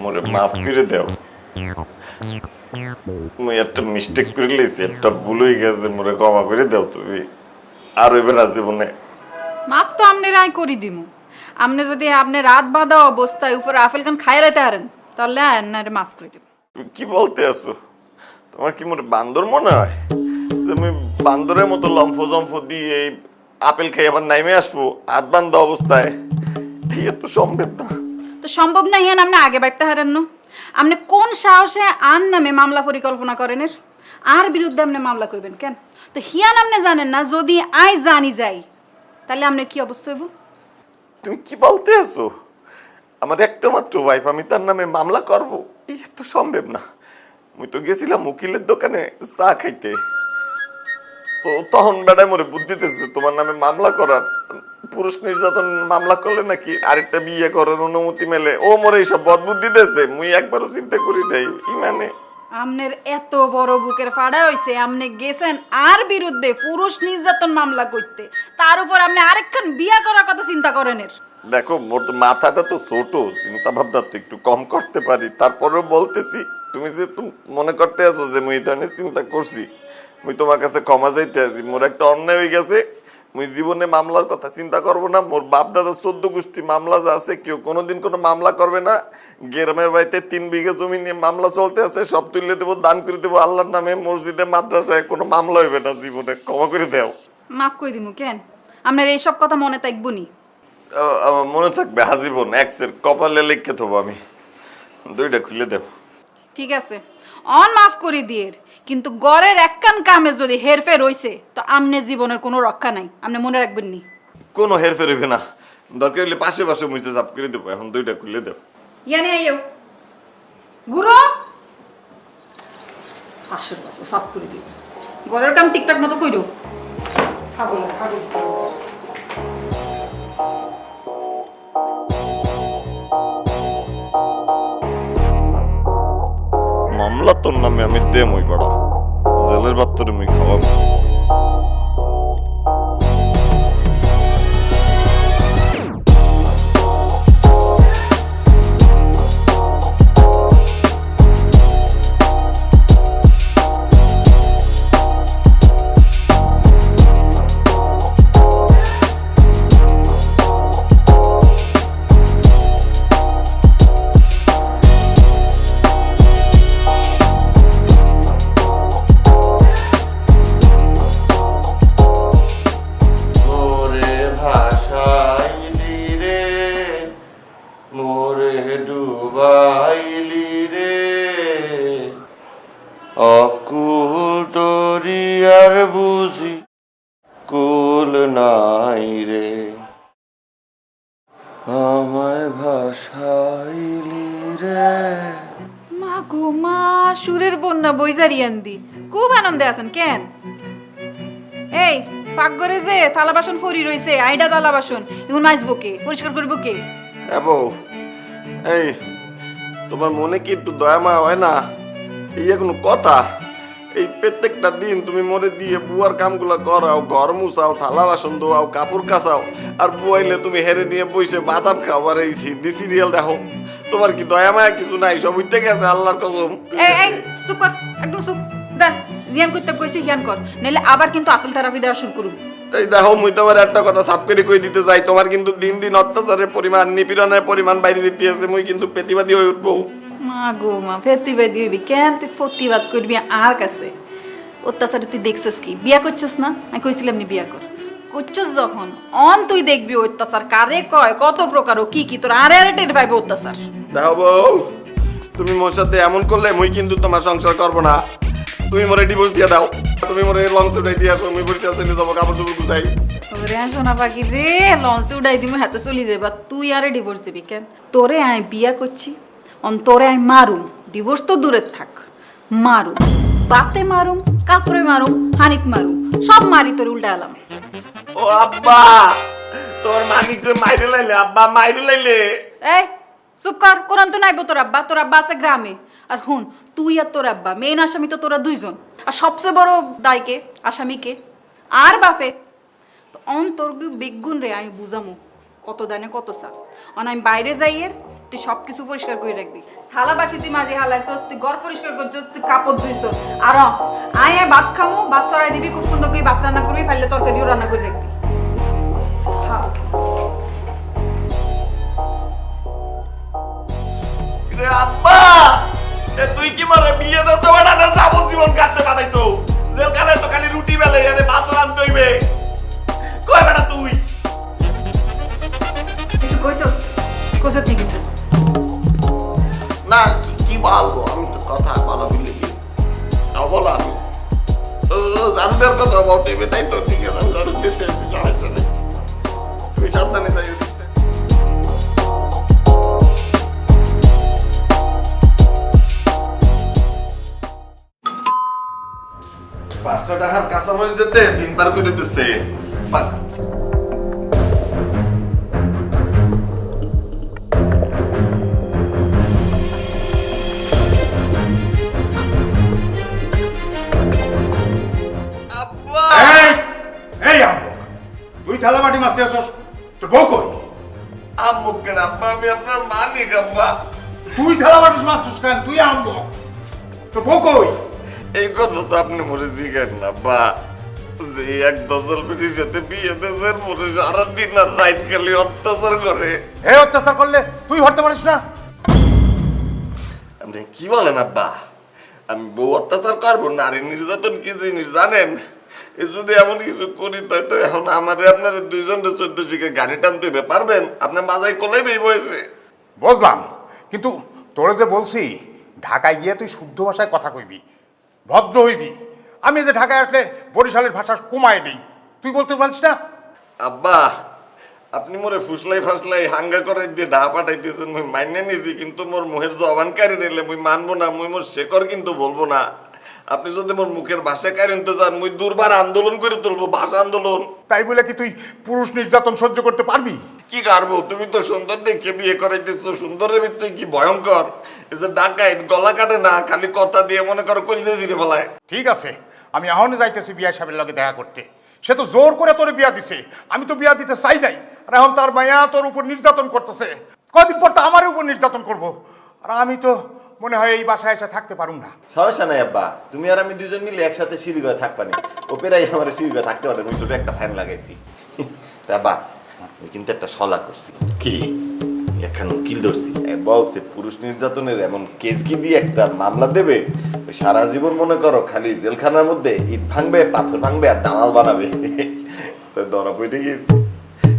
মোরে মাফ করে দাও। মুই একটা মিস্টেক করে লইছি, একটা ভুল হয়ে গেছে, মোরে ক্ষমা করে দাও তুমি। আর হইবে না জীবনে। মাপ তো আমনে রায় করি দিমু। আমনে যদি আপনি রাত বাঁধা অবস্থায় উপরে আপেল খান খাই লাইতে পারেন তাহলে আন্নারে মাফ করে দিব। তুমি কি বলতে আছো? তোমার কি মোরে বান্দর মনে হয়? তুমি বান্দরের মতো লম্ফ জম্ফ দিয়ে এই আপেল খাই আবার নাইমে আসবো হাত বান্ধা অবস্থায়? ইয়ে তো সম্ভব না। তো সম্ভব না হিয়ান আপনি আগে বাইতে হারেন না। আপনি কোন সাহসে আন নামে মামলা পরিকল্পনা করেন? আর বিরুদ্ধে আপনি মামলা করবেন কেন? তো হিয়ান আপনি জানেন না যদি আই জানি যাই তাহলে আপনার কি অবস্থা হইব? তুমি কি বলতে আছো? আমার একটা মাত্র ওয়াইফ, আমি তার নামে মামলা করব? ইয়ে তো সম্ভব না। মুই তো গেছিলাম উকিলের দোকানে চা খাইতে, তো তখন বেড়ায় মোরে বুদ্ধি দিতেছে তোমার নামে মামলা করার। পুরুষ নির্যাতন মামলা করলে নাকি আরেকটা বিয়ে করার অনুমতি মেলে। ও মোরে এইসব বদবুদ্ধি দিতেছে, মুই একবারও চিন্তা করি যাই মানে। আমনের এত বড় বুকের ফাড়া হইছে আপনি গেছেন আর বিরুদ্ধে পুরুষ নির্যাতন মামলা করতে, তার উপর আপনি আরেকখান বিয়া করার কথা চিন্তা করেন। দেখো মোর তো মাথাটা তো ছোট, চিন্তা ভাবনা তো একটু কম করতে পারি, তারপরেও বলতেছি তুমি যে মনে করতে আছো যে মুই এই ধরনের চিন্তা করছি, মুই তোমার কাছে ক্ষমা চাইতে আছি। মোর একটা অন্যায় হয়ে গেছে, মুই জীবনে মামলার কথা চিন্তা করব না। মোর বাপ দাদা 14 গোষ্ঠী মামলা যা আছে কেউ কোনোদিন কোনো মামলা করবে না। গ্রামের বাড়িতে 3 বিঘা জমি নিয়ে মামলা চলতে আছে, সব তুলে দেবো, দান করে দেবো আল্লাহর নামে। মসজিদে মাদ্রাসায় কোনো মামলা হইবে না জীবনে, ক্ষমা করে দাও। মাফ করে দিমু কেন? আপনার এইসব কথা মনে থাকবনি? আমার মনে থাকবে হাজিবন এক্সের কপালে লিখে থবো আমি। 2টা খুলে দেব। ঠিক আছে, অন মাফ করে দিয়ে, কিন্তু গড়ের একখান কামে যদি হেরফের হইছে তো আমনে জীবনের কোনো রক্ষা নাই, আপনি মনে রাখবেন নি। কোনো হেরফের হইবে না, দরকার হলে পাশে পাশে মুছে জাপ করে দেবো। এখন 2টা খুলে দেব। ইয়ানে আইও গুরু পাশের পাশে সাফ করে দিও, গড়ের কাম ঠিকঠাক মতো কইরো। হাগল হাগল মামলা তোর নামে আমি দেম ওই বড় জেলের বাত্তরে মুই খাওয়াম। অকুল দরিয়ার বুঝি কুল নাই রে, আমায় ভাসাইলি রে। মা গো মা, সুরের বন্যা বইজারিয়ান দি খুব আনন্দে আছেন কেন? এই পাকঘরে যে থালা বাসন ফরি রইছে, আইডা থালা বাসন এখন মাজবো কে, পরিষ্কার করবো কে? বউ, এই তোমার মনে কি একটু দয়া মায়া হয় না? এই কোনো কথা? এই প্রত্যেকটা দিন তুমি মরে দিয়ে বুয়ার কামগুলা করাও, ঘর মুছাও, থালা বাসন ধোয়াও, কাপড় কাচাও, আর বুয়াইলে তুমি হেরে নিয়ে বসে বাদাম খাও আর এই সিরিয়াল দেখো। তোমার কি দয়া মায়া কিছু নাই? সব উঠে গেছে আল্লাহর কসম। এই চুপ কর, একদম চুপ। যা জিয়ান করতে কইছি হিয়ান কর, নাইলে আবার কিন্তু আপেল থেরাপি দেওয়া শুরু করব। এই দেখো, মুই তোমার একটা কথা সাফ করে কই দিতে চাই, তোমার কিন্তু দিন দিন অত্যাচারের পরিমাণ, নিপীড়নের পরিমাণ বাইরে যেতে আছে। মুই কিন্তু প্রতিবাদী হয়ে উঠবো। মা গো মা, প্রতিবাদী হইবি কেন? তুই প্রতিবাদ করবি আর কাছে? অত্যাচার তুই দেখছস কি? বিয়া করছস না? আমি কইছিলাম নি বিয়া কর। করছস যখন অন তুই দেখবি অত্যাচার কারে কয়, কত প্রকার ও কি কি তোর আরে আরে টের পাইবে অত্যাচার। দেখো বউ, তুমি মোর সাথে এমন করলে মুই কিন্তু তোমার সংসার করবো না। তুমি মোরে ডিভোর্স দিয়ে দাও, তুমি মোরে লঞ্চ উঠাই দিয়ে আসো, মুই বসে চলে যাবো, কাপড় চোপড় গুছাই। ওরে সোনা পাখি রে, লঞ্চে উঠাই দিমু হাতে চলে যাবা, তুই আরে ডিভোর্স দিবি কেন? তোরে আমি বিয়া করছি, অন তোরে আমি মারুম, ডিভোর্স তো দূরে থাক, মারুম। বাতে মারুম, কাপড়ে মারুম, হানিত মারুম, সব মারি তোর উল্টা এলাম। ও আব্বা, তোর মানিকরে মাইরে লাইলে, আব্বা মাইরে লাইলে। এই চুপ কর, কোরআন তো নাইবো তোর আব্বা, তোর আব্বা আছে গ্রামে। আর হুন, তুই আর তোর আব্বা মেইন আসামি তো তোরা দুইজন। আর সবচেয়ে বড় দায়কে আসামিকে আর বাপে তো অন্তর্গ বেগুন রে। আমি বুঝামু কত দানে কত চা। অন আমি বাইরে যাইয়ের তুই সব কিছু পরিষ্কার করে রাখবি। থালা বাসি তুই মাঝে হালাইছস, তুই ঘর পরিষ্কার করছস, তুই কাপড় ধুইছস। আর আয় ভাত খামো, ভাত চড়াই দিবি, খুব সুন্দর করে ভাত রান্না করবি, ফাইলে তরকারিও রান্না করে রাখবি। হ্যাঁ রে আব্বা, এ তুই কি মারে বিয়ে দছ ওটা না যাবজ্জীবন কাটতে পাঠাইছো? জেলখানায় তো খালি রুটি বেলে এনে ভাত রাঁধতে হইবে। কই বেটা তুই? কিছু কইছস? কইছস কি কিছু? না কি বলবো, আমি তো কথা বলা ভুলে গেছি। তাও বলো আমি জানদের কথা বলতে হইবে, তাই তো ঠিক আছে আমি জানতে দিতেছি সমস্যা নেই। তুমি সাবধানে যাই। 5টা টাকার কাঁচামরিচ দিতে 3বার করে দিচ্ছে। তুই থালা মাটি মারতে আসছ, তোর বউ কই? আম্মু কেন আব্বা, আমি আপনার মালিক আব্বা। তুই থালা মাটি মারছিস কেন? তুই আম্মু, তোর বউ কই? এই কথা তো আপনি মরে জিজ্ঞেস না আব্বা, যে এক দশল পিটির সাথে বিয়ে দেশের মরে সারাদিন আর রাত খালি অত্যাচার করে। হে অত্যাচার করলে তুই হরতে পারিস না? আপনি কি বলেন আব্বা? আমি বউ অত্যাচার করবো, নারী নির্যাতন কি জিনিস জানেন? এ যদি এমন কিছু করি তাই তো এখন আমারে আপনার 214 শিখে গাড়ি টানতে হবে, পারবেন? আপনার মাজায় কোলাইবেই বয়েছে। বুঝলাম, কিন্তু তোরে যে বলছি ঢাকায় গিয়ে তুই শুদ্ধ ভাষায় কথা কইবি, ভদ্র হইবি। আমি যে ঢাকায় আসলে বরিশালের ভাষা কমায় দিই, তুই বলতে পারছিস না? আব্বা, আপনি মোরে ফুসলাই ফাসলাই হাঙ্গা করে দিয়ে ডা পাঠাইতেছেন, মুই মাইনে নিছি, কিন্তু মোর মুখের জবান কারি নিলে মুই মানবো না, মুই মোর শেকর কিন্তু বলবো না। আপনি যদি মোর মুখের ভাষা কারিনতে চান, মুই দুর্বার আন্দোলন করে তুলবো, ভাষা আন্দোলন। তাই বলে কি তুই পুরুষ নির্যাতন সহ্য করতে পারবি? কি কারবো? তুমি তো সুন্দর দেখে বিয়ে করাইতেছো, সুন্দরের ভিতরে কি ভয়ঙ্কর। এই যে ডাকাইত গলা কাটে না, খালি কথা দিয়ে মনে করো কলিজে জিরে ফেলায়। ঠিক আছে, আমি এখনই যাইতেছি বিয়া সাহেবের লগে দেখা করতে। সে তো জোর করে তোর বিয়া দিছে, আমি তো বিয়া দিতে চাই নাই। আর এখন তার মায়া তোর উপর নির্যাতন করতেছে, কদিন পর তো আমার উপর নির্যাতন করবো। আর আমি তো মনে হয় এই বাসায় এসে থাকতে পারুম না। সমস্যা নাই আব্বা, তুমি আর আমি দুজন মিলে একসাথে সিঁড়িঘরে থাকবানি। ওপেরাই আমার সিঁড়িঘরে থাকতে পারে, আমি ছোট একটা ফ্যান লাগাইছি। আব্বা, আমি কিন্তু একটা সলা করছি। কি? এখন উকিল ধরছি, বলছে পুরুষ নির্যাতনের এমন কেস কি দিয়ে একটা মামলা দেবে, সারা জীবন মনে করো খালি জেলখানার মধ্যে ইট ভাঙবে, পাথর ভাঙবে আর দালাল বানাবে। তো ধরা পড়ে গেছে,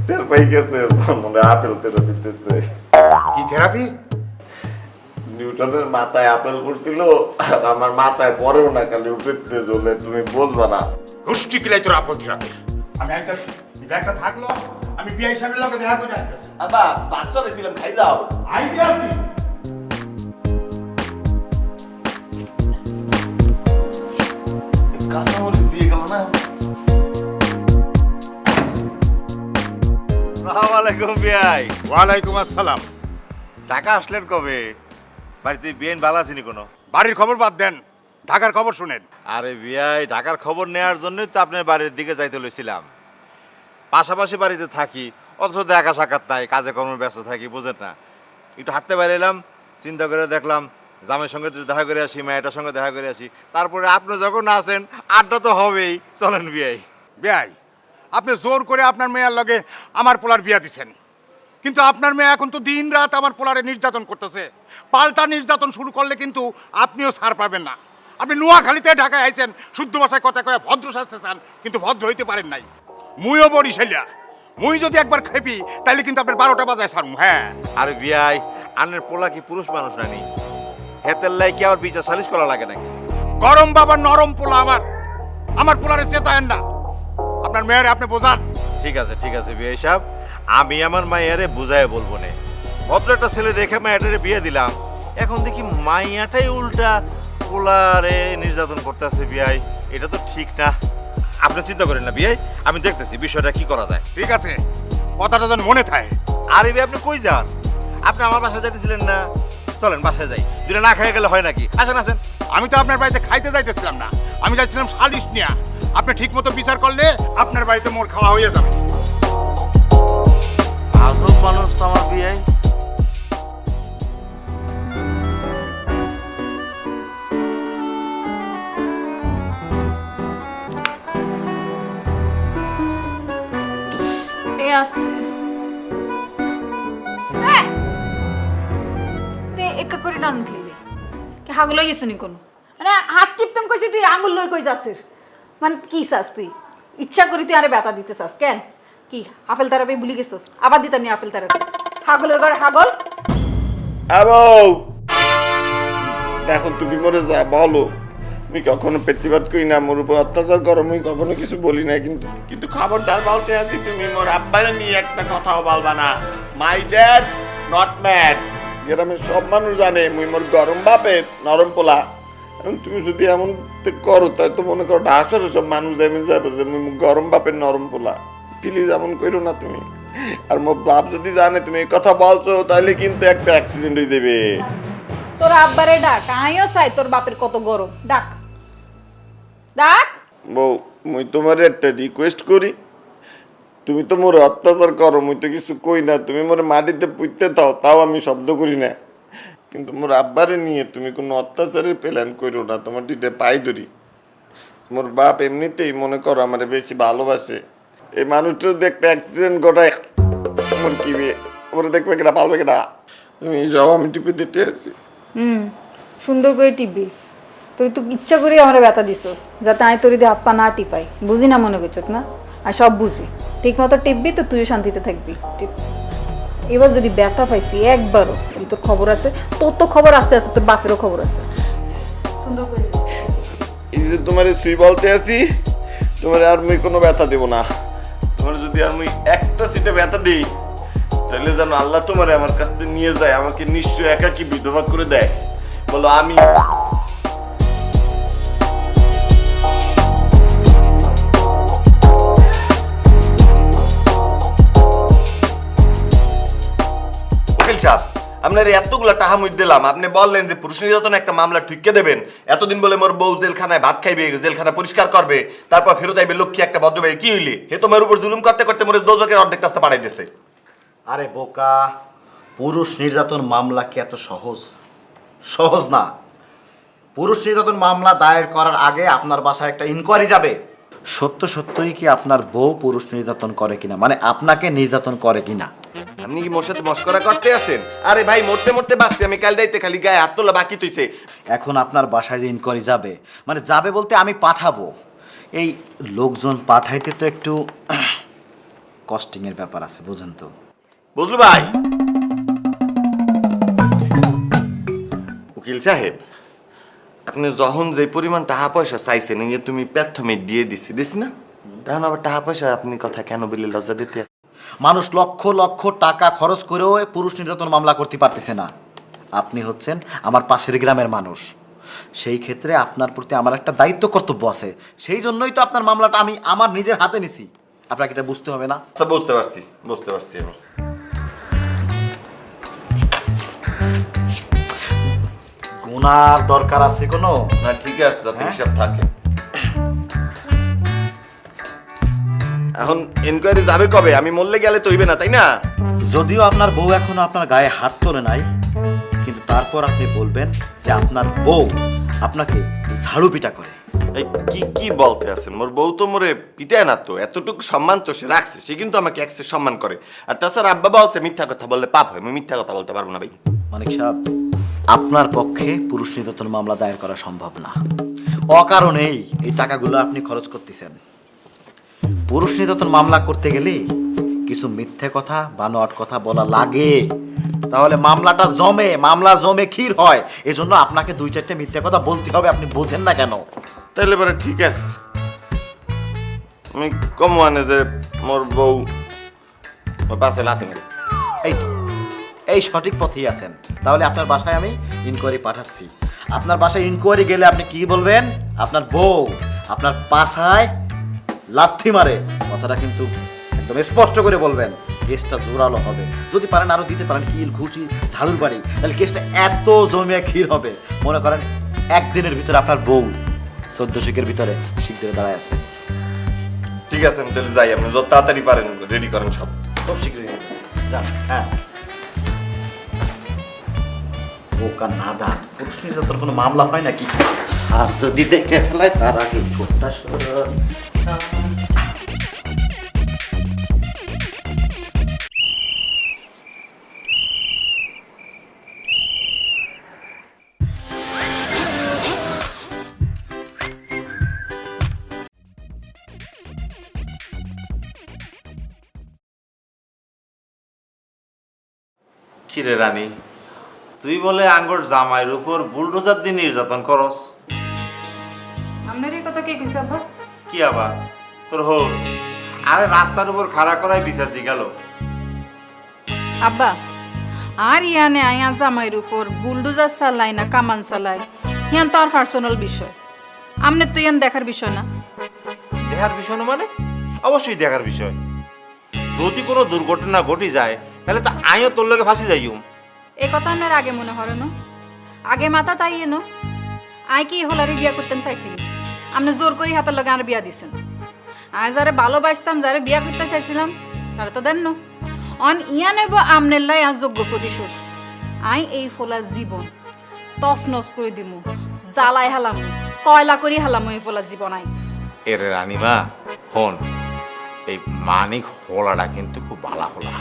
তেল পাই গেছে, মনে আপেল থেরাপি দিতেছে। কি থেরাপি? নিউটনের মাথায় আপেল পড়ছিল, আর আমার মাথায় পড়েও না, খালি উপরে জ্বলে, তুমি বুঝবা না। গোষ্ঠী কিলাই তোর আপল থেরাপি। আমি আইতাছি, ব্যাগটা থাকলো, আমি বিয়া সাহেবের লগে দেখা করে আইতাছি। আব্বা, ভাত চড়াইছিলাম, খাই যাও। আইতাছি। কাঁচামরিচ দিয়ে গেল না। আসসালামু আলাইকুম বিয়াই। ওয়ালাইকুম আসসালাম। ঢাকা আসলেন কবে? বাড়িতে বিয়েন ভালো আছেনি কোনো? বাড়ির খবর বাদ দেন, ঢাকার খবর শুনেন। আরে বিয়াই, ঢাকার খবর নেওয়ার জন্যই তো আপনার বাড়ির দিকে যাইতে লইছিলাম। পাশাপাশি বাড়িতে থাকি, অথচ দেখা সাক্ষাৎ নাই, কাজে কর্মে ব্যস্ত থাকি, বুঝেন না। একটু হাঁটতে বাইরে এলাম, চিন্তা করে দেখলাম জামের সঙ্গে একটু দেখা করে আসি, মেয়েটার সঙ্গে দেখা করে আসি। তারপরে আপনি যখন আসেন আড্ডা তো হবেই, চলেন বিয়াই। বিয়াই, আপনি জোর করে আপনার মেয়ের লগে আমার পোলার বিয়া দিছেন, কিন্তু আপনার মেয়ে এখন তো দিন রাত আমার পোলারে নির্যাতন করতেছে। পাল্টা নির্যাতন শুরু করলে কিন্তু আপনিও ছাড় পাবেন না। আপনি নোয়াখালীতে ঢাকায় আইছেন, শুদ্ধ ভাষায় কথা কয়ে ভদ্র সাজতে চান, কিন্তু ভদ্র হইতে পারেন নাই। মুইও বরিশালিয়া, মুই যদি একবার খেপি তাহলে কিন্তু আপনার 12টা বাজায় ছাড়ুম। হ্যাঁ। আরে বিয়াই, আনের পোলা কি পুরুষ মানুষ নানি? হেতের লাই কি আবার বিচার সালিশ করা লাগে নাকি? গরম বাবার নরম পোলা আমার পোলারে চেতায়েন না। আপনার মেয়েরে আপনি বোঝান। ঠিক আছে বিয়ে সাহেব, আমি আমার মাইয়ারে বুঝাই বলবো না। ভদ্র একটা ছেলে দেখে মাইয়াটারে বিয়ে দিলাম, এখন দেখি মাইয়াটাই উল্টা পোলারে নির্যাতন করতেছে বিয়াই, এটা তো ঠিক না। আপনি চিন্তা করেন না বিয়াই, আমি দেখতেছি বিষয়টা কি করা যায়। ঠিক আছে, কথাটা যেন মনে থাকে। আরে ভাই আপনি কই যান? আপনি আমার বাসায় যাইতেছিলেন না? চলেন বাসায় যাই, দুটা না খেয়ে গেলে হয় নাকি? আসেন আসেন। আমি তো আপনার বাড়িতে খাইতে যাইতেছিলাম না, আমি যাচ্ছিলাম সালিশ নিয়া। আপনি ঠিক মতো বিচার করলে আপনার বাড়িতে মোর খাওয়া হয়ে যাবে। আজব মানুষ তো আমার বিয়াই। এই আসতে তুই একা করে নাম খেলি কি হাগুল হয়ে গেছিস নি কোনো মানে হাত টিপতাম কইছি তুই আঙুল লই কই যাচ্ছিস মানে কি চাস তুই ইচ্ছা করি তুই আরে ব্যথা দিতে চাস কেন কি আপেল তারাপি ভুলি গেছিস আবার দিতাম নি আপেল তারাপি হাগলের ঘরে হাগল আবৌ এখন তুমি মরে যা বলো, আমি কখনো প্রতিবাদ করি না, মোর উপর অত্যাচার করো, আমি কখনো কিছু বলি না, কিন্তু কিন্তু খবরদার বলতে আছি তুমি মোর আব্বারে নিয়ে একটা কথাও বলবা না। My dad not mad. গ্রামের সব মানুষ জানে মুই মোর গরম বাপের নরম পোলা। এখন তুমি যদি এমন করো তাই তো মনে করো ঢাকার সব মানুষ যাবে যাবে যে মুই গরম বাপের নরম পোলা। প্লিজ এমন করো না তুমি। আর মোর বাপ যদি জানে তুমি এই কথা বলছো তাহলে কিন্তু একটা অ্যাক্সিডেন্ট হয়ে যাবে। তোর আব্বারে ডাক আমিও চাই তোর বাপের কত গরম ডাক ডাক বউ মুই তোমার একটা রিকোয়েস্ট করি, তুমি তো মোর অত্যাচার করো, মুই তো কিছু কই না, তুমি মোর মাটিতে পুঁততে দাও তাও আমি শব্দ করি না, কিন্তু মোর আব্বারে নিয়ে তুমি কোনো অত্যাচারের প্ল্যান করো না। তোমার দিতে পাই ধরি, মোর বাপ এমনিতেই মনে করো আমার বেশি ভালোবাসে। এই মানুষটা যদি একটা অ্যাক্সিডেন্ট ঘটায় মোর কি ওরা দেখবে কিনা পালবে কিনা, তুমি যাও আমি টিপে দিতে আছি। সুন্দর করে টিপবি তুই তো ইচ্ছা করে আমার ব্যথা দিছস যাতে আমি তোর দিয়ে হাত পা না টিপাই বুঝি না মনে করছত না আর সব বুঝি ঠিক মতো টিপবি তো তুইও শান্তিতে থাকবি টিপ এবার যদি ব্যথা পাইছি একবারও তোর খবর আছে তোর তো খবর আস্তে আস্তে তোর বাপেরও খবর আছে সুন্দর করে এই যে তোমার সুই বলতে আছি, তোমার আর মুই কোনো ব্যথা দেব না। তোমার যদি আর মুই একটা সিটে ব্যথা দিই তাহলে যেন আল্লাহ তোমার আমার কাছ থেকে নিয়ে যায়, আমাকে নিশ্চয় একাকী বিধবা করে দেয়। বলো আমি উকিল সাহেব আপনার এতগুলা টাকা মুই দিলাম, আপনি বললেন যে পুরুষ নির্যাতন একটা মামলা ঠিককে দেবেন, এতদিন বলে মোর বউ জেলখানায় ভাত খাইবে, জেলখানা পরিষ্কার করবে, তারপর ফেরত আইবে লক্ষ্মী একটা ভদ্রবাই, কি হইলে হে তোমার উপর জুলুম করতে করতে মোর দোজকের অর্ধেক রাস্তা পাঠাই দিয়েছে। আরে বোকা, পুরুষ নির্যাতন মামলা কি এত সহজ? সহজ না। পুরুষ নির্যাতন মামলা দায়ের করার আগে আপনার বাসায় একটা ইনকোয়ারি যাবে, সত্য সত্যই কি আপনার বউ পুরুষ নির্যাতন করে কিনা, মানে আপনাকে নির্যাতন করে কিনা। আপনি কি মোর সাথে মস্করা করতে আছেন? আরে ভাই মরতে মরতে বাঁচছি আমি, কাল রাইতে খালি গায়ে হাত তোলা বাকি তুইছে। এখন আপনার বাসায় যে ইনকোয়ারি যাবে, মানে যাবে বলতে আমি পাঠাবো, এই লোকজন পাঠাইতে তো একটু কস্টিংয়ের ব্যাপার আছে, বুঝেন তো। বুঝলো ভাই? উকিল সাহেব আপনি যখন যে পরিমাণ টাকা পয়সা চাইছেন এই যে তুমি প্রথমে দিয়ে দিছি না, তখন আবার টাকা পয়সা আপনি কথা কেন বলে লজ্জা দিতে? মানুষ লক্ষ লক্ষ টাকা খরচ করেও পুরুষ নির্যাতন মামলা করতে পারতেছে না। আপনি হচ্ছেন আমার পাশের গ্রামের মানুষ, সেই ক্ষেত্রে আপনার প্রতি আমার একটা দায়িত্ব কর্তব্য আছে, সেই জন্যই তো আপনার মামলাটা আমি আমার নিজের হাতে নিছি। আপনাকে এটা বুঝতে হবে না? আচ্ছা বুঝতে পারছি আমি। গুনার দরকার আছে কোনো? না ঠিক আছে, যাতে হিসাব থাকে। এখন এনকোয়ারি যাবে কবে? আমি মরলে গেলে তো হইবে না, তাই না? যদিও আপনার বউ এখনো আপনার গায়ে হাত তোলে নাই, কিন্তু তারপর আপনি বলবেন যে আপনার বউ আপনাকে ঝাড়ু পিটা করে। এই কি কি বলতে আছেন? মোর বউ তো মোরে পিটায় না তো, এতটুকু সম্মান তো সে রাখছে, সে কিন্তু আমাকে একসে সম্মান করে। আর তাছাড়া আব্বা বলছে মিথ্যা কথা বললে পাপ হয়, আমি মিথ্যা কথা বলতে পারবো না ভাই। মানিক সাহেব, আপনার পক্ষে পুরুষ নির্যাতন মামলা দায়ের করা সম্ভব না, অকারণেই এই টাকাগুলো আপনি খরচ করতেছেন। পুরুষ নির্যাতন মামলা করতে গেলে কিছু মিথ্যে কথা বানোয়াট কথা বলা লাগে, তাহলে মামলা জমে ক্ষীর হয়। এজন্য আপনাকে 2-4টে মিথ্যে কথা বলতে হবে, আপনি বোঝেন না কেন? তাহলে পরে ঠিক আছে, আমি কম মানে যে মোর বউ ওর পাশে লাথি মেরে। এই তো, এই সঠিক পথেই আছেন। তাহলে আপনার বাসায় আমি ইনকোয়ারি পাঠাচ্ছি। আপনার বাসায় ইনকোয়ারি গেলে আপনি কি বলবেন? আপনার বউ আপনার পাছায় লাথি মারে, কথাটা কিন্তু একদম স্পষ্ট করে বলবেন। কেসটা জোরালো হবে, যদি পারেন আরো দিতে পারেন কিল ঘুষি ঝাড়ুর বাড়ি, তাহলে কেসটা এত জমিয়া ক্ষীর হবে। মনে করেন একদিনের ভিতরে আপনার বউ 14 শিখের ভিতরে শিখ ধরে দাঁড়ায় আছে। ঠিক আছে, আমি তাহলে যাই। আপনি যত তাড়াতাড়ি পারেন রেডি করেন সব। খুব শীঘ্রই যান। হ্যাঁ, বোকা নাদান, পুরুষ নির্যাতন কোনো মামলা হয় নাকি? স্যার যদি দেখে ফেলায় তার আগে ছোট্টা কিরে রানী, তুই বলে আঙ্গর জামাইয়ের উপর বুলডোজার দিয়ে নির্যাতন করস? আপনার এই কথা কে কইছে আব্বা? কি আবার তোর হোক? আরে রাস্তার উপর খাড়া করাই বিচার দি গেল। আব্বা, আর ইয়ানে আয়া জামাইয়ের উপর বুলডোজার চালাই না কামান চালাই, ইয়ান তো আর পার্সোনাল বিষয়। আমনে তো ইয়ান দেখার বিষয় না। দেখার বিষয় না মানে? অবশ্যই দেখার বিষয়। যদি কোনো দুর্ঘটনা ঘটি যায় তাহলে তো আইও তোর লগে ফাঁসি যাইম। এই কথা আপনার আগে মনে হয় না? আগে মাথা তাই এনো আই কি হলারে বিয়া করতেন চাইছিনি? আপনি জোর করে হাতের লগে আর বিয়া দিছেন। আই যারে ভালোবাসতাম, যারে বিয়া করতে চাইছিলাম, তারা তো দেন না। অন ইয়া নেব আমনের লাই আর যোগ্য প্রতিশোধ। আই এই ফোলা জীবন তস নস করে দিমু, জ্বালাই হালাম, কয়লা করি হালাম এই ফোলা জীবন। আই এরে রানীমা হন, এই মানিক হোলাটা কিন্তু খুব ভালা হোলা।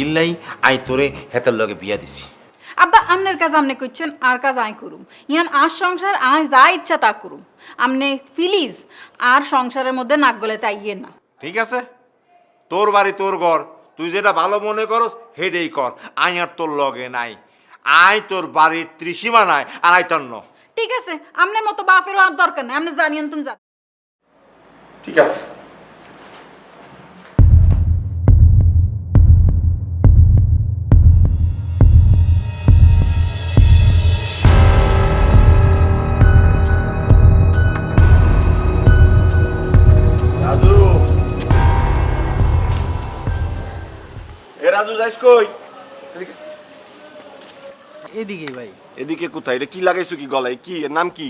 ইল্লাই আই তোরে হেতার লগে বিয়া দিছি। আব্বা, আমনের কাজ আমনে করছেন, আর কাজ আই করুম। ইয়ান আর সংসার আই যা ইচ্ছা তা করুম। আমনে প্লিজ আর সংসারের মধ্যে নাক গলে তাইয়ে না। ঠিক আছে, তোর বাড়ি তোর ঘর, তুই যেটা ভালো মনে করস হেডেই কর। আই আর তোর লগে নাই, আই তোর বাড়ির ত্রিসীমা নাই, আর আই তোর ন। ঠিক আছে, আমনের মতো বাপেরও আর দরকার নেই। আপনি জানিয়েন তুমি জান। ঠিক আছে। রাজু, এ রাজু যাইস কই? এদিকে। এদিকে ভাই। এদিকে কোথায়? এটা কি লাগাইছো কি গলায়? কি এর নাম কি?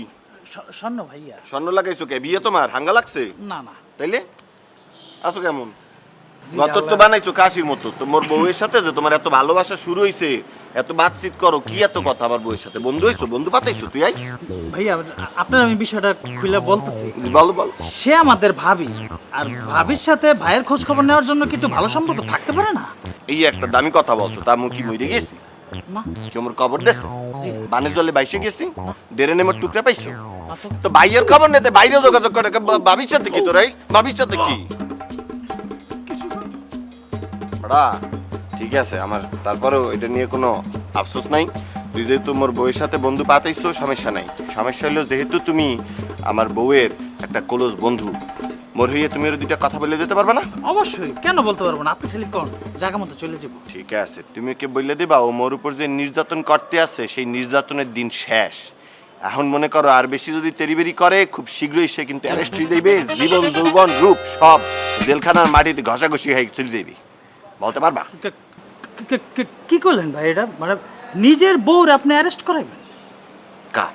স্বর্ণ ভাইয়া। স্বর্ণ লাগাইছো কে? বিয়ে তোমার হাঙ্গা লাগছে? না না, তাইলে আছো কেমন? জি, গত তো আল্লাহ- বানাইছো কাশির মতো। তোমার বউয়ের সাথে যে তোমার এত ভালোবাসা শুরু হইছে, এত বাতচিত করো, কি এত কথা আমার বউয়ের সাথে? বন্ধু হইছো? বন্ধু পাতাইছো তুই? আই ভাইয়া, আপনার আমি বিষয়টা খুলে বলতেছি। জি, বল বল। সে আমাদের ভাবি, আর ভাবির সাথে ভাইয়ের খোঁজ খবর নেওয়ার জন্য কি একটু ভালো সম্পর্ক থাকতে পারে না? এই একটা দামি কথা বলছো, তা আমি কি মরে গেছি? না, কি আমার খবর দেছে? বানে জলে বাইসে গেছি, ডেরে নেমার টুকরা পাইছো? না তো। তো ভাইয়ের খবর নিতে বাইরে যোগাযোগ করে, ভাবির সাথে কি তোরাই? ভাবির সাথে কি? বড়া, ঠিক আছে আমার, তারপরেও এটা নিয়ে কোনো আফসোস নাই। তুই যেহেতু মোর বউয়ের সাথে বন্ধু পাতাইছো, সমস্যা নাই। সমস্যা হলো যেহেতু তুমি আমার বউয়ের একটা ক্লোজ বন্ধু, মোর হইয়ে তুমি ওর দুইটা কথা বলে দিতে পারবে না? অবশ্যই, কেন বলতে পারবো না? আপনি খালি কোন জায়গা মতো চলে যাবো। ঠিক আছে, তুমি ওকে বলে দিবা ও মোর উপর যে নির্যাতন করতে আছে সেই নির্যাতনের দিন শেষ। এখন মনে করো আর বেশি যদি তেরিবেরি করে, খুব শীঘ্রই সে কিন্তু অ্যারেস্ট হয়ে যাইবে। জীবন যৌবন রূপ সব জেলখানার মাটিতে ঘষাঘষি হয়ে চলে যাইবে। বলতে পারবা? কি করলেন ভাই এটা? মানে নিজের বউর আপনি অ্যারেস্ট করাইবেন? কা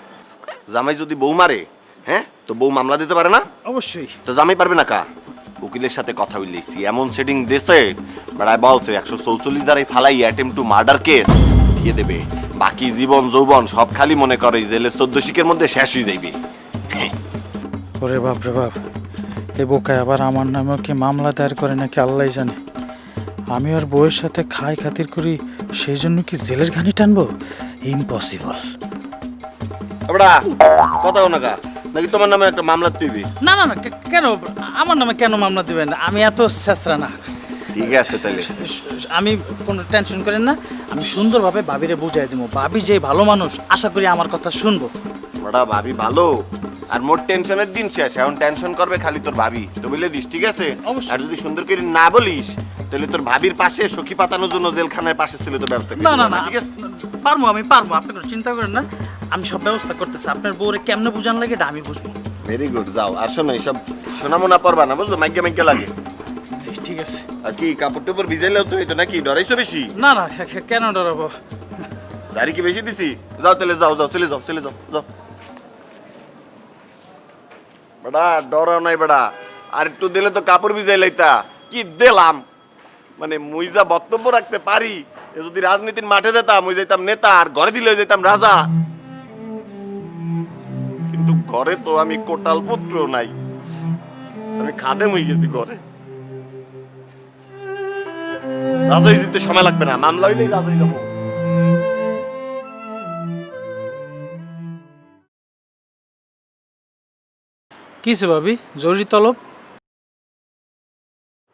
জামাই যদি বউ মারে, হ্যাঁ, তো বউ মামলা দিতে পারে না? অবশ্যই। তো জামাই পারবে না কা? উকিলের সাথে কথা বললেছি, এমন সেটিং দেশে বেড়ায় বলছে 144 দ্বারাই ফালাই অ্যাটেম্প টু মার্ডার কেস দিয়ে দেবে। বাকি জীবন যৌবন সব খালি মনে করে জেলে 14 শিকের মধ্যে শেষ হয়ে যাইবে। ওরে বাপ রে বাপ, এই বোকায় আবার আমার নামে কি মামলা দায়ের করে নাকি আল্লাহ জানে। আমি ওর বউয়ের সাথে খাই খাতির করি, সেই জন্য কি জেলের ঘানি টানবো? ইম্পসিবল। এবড়া কথা না কা, নাকি তোমার নামে একটা মামলা তুইবি? না না না, কেন আমার নামে কেন মামলা দিবেন? আমি এত ছেঁচড়া না। ঠিক আছে তাহলে। আমি কোনো টেনশন করেন না, আমি সুন্দরভাবে ভাবিরে বুঝাই দেবো। ভাবি যে ভালো মানুষ, আশা করি আমার কথা শুনবো। বড়া ভাবি ভালো, আর মোর টেনশনের দিন শেষ। এখন টেনশন করবে খালি তোর ভাবি, তো বলে দিস ঠিক আছে? অবশ্যই। আর যদি সুন্দর করে না বলিস, তাহলে তোর ভাবির পাশে সখী পাতানোর জন্য জেলখানায় পাশে ছিল তো ব্যবস্থা করে না না দেবো, না, ঠিক আছে? পারবো, আমি পারবো, আপনি কোনো চিন্তা করেন না। আমি সব ব্যবস্থা করতেছি, আপনার বউরে কেমনে বুঝান লাগে এটা আমি বুঝবো। ভেরি গুড, যাও। আর শোনো, এইসব সোনামোনা পরবা না, বুঝলো? মাইকে মাইকে লাগে। জি ঠিক আছে। আর কি কাপড় টাপড় ভিজাইলেও তো হইতো নাকি? ডরাইছো বেশি? না না, কেন ডরাবো? গাড়ি কি বেশি দিছি? যাও তাহলে, যাও যাও, চলে যাও, চলে যাও, যাও। বেটা ডরাও নাই বেটা, আর একটু দিলে তো কাপড় ভিজাই লাইতা। কি দিলাম মানে, মুই যা বক্তব্য রাখতে পারি, এ যদি রাজনীতির মাঠে দিতাম মুই যাইতাম নেতা, আর ঘরে দিলে যাইতাম রাজা। কিন্তু ঘরে তো আমি কোটাল পুত্র নাই, আমি খাদেম হয়ে গেছি ঘরে। রাজা দিতে সময় লাগবে না, মামলা হইলেই রাজা যাবো। কিসে ভাবি, জরুরি তলব?